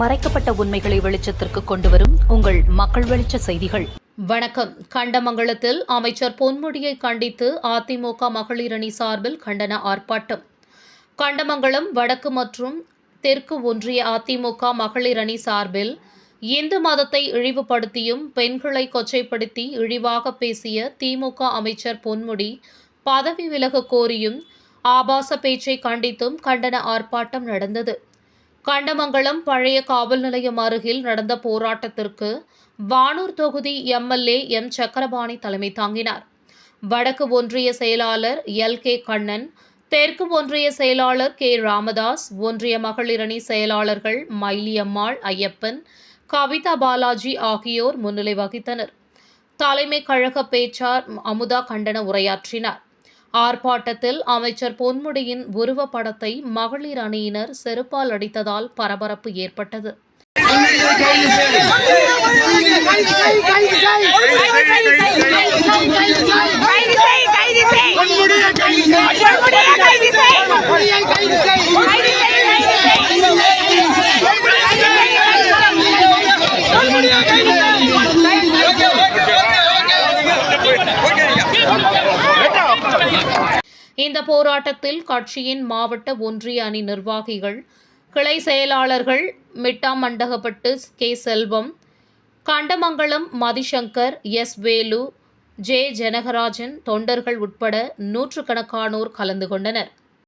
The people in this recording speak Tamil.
மறைக்கப்பட்ட உண்மைகளை வெளிச்சத்திற்கு கொண்டுவரும் உங்கள் மக்கள் வெளிச்ச செய்திகள். வணக்கம். கண்டமங்கலத்தில் அமைச்சர் பொன்முடியை கண்டித்து அதிமுக மகளிர் அணி சார்பில் கண்டன ஆர்ப்பாட்டம். கண்டமங்கலம் வடக்கு மற்றும் தெற்கு ஒன்றிய அதிமுக மகளிர் அணி சார்பில் இந்து மதத்தை இழிவுபடுத்தியும் பெண்களை கொச்சைப்படுத்தி இழிவாக பேசிய திமுக அமைச்சர் பொன்முடி பதவி விலக கோரியும் ஆபாச பேச்சை கண்டித்தும் கண்டன ஆர்ப்பாட்டம் நடந்தது. கண்டமங்கலம் பழைய காவல் நிலையம் அருகில் நடந்த போராட்டத்திற்கு வானூர் தொகுதி எம்எல்ஏ எம் சக்கரபாணி தலைமை தாங்கினார். வடக்கு ஒன்றிய செயலாளர் எல்.கே. கண்ணன், தெற்கு ஒன்றிய செயலாளர் கே. ராமதாஸ், ஒன்றிய மகளிர் அணி செயலாளர்கள் மயிலியம்மாள், ஐயப்பன், கவிதா பாலாஜி ஆகியோர் முன்னிலை வகித்தனர். தலைமை கழக பேச்சாளர் அமுதா கண்டன உரையாற்றினார். ஆர்ப்பாட்டத்தில் அமைச்சர் பொன்முடியின் உருவப்படத்தை மகளிர் அணியினர் செருப்பால் அடித்ததால் பரபரப்பு ஏற்பட்டது. இந்த போராட்டத்தில் கட்சியின் மாவட்ட ஒன்றிய அணி நிர்வாகிகள், கிளை செயலாளர்கள் மிட்டாமண்டகப்பட்டு கே. செல்வம், கண்டமங்கலம் மதிசங்கர், எஸ். வேலு, ஜே. ஜனகராஜன், தொண்டர்கள் உட்பட நூற்றுக்கணக்கானோர் கலந்து கொண்டனர்.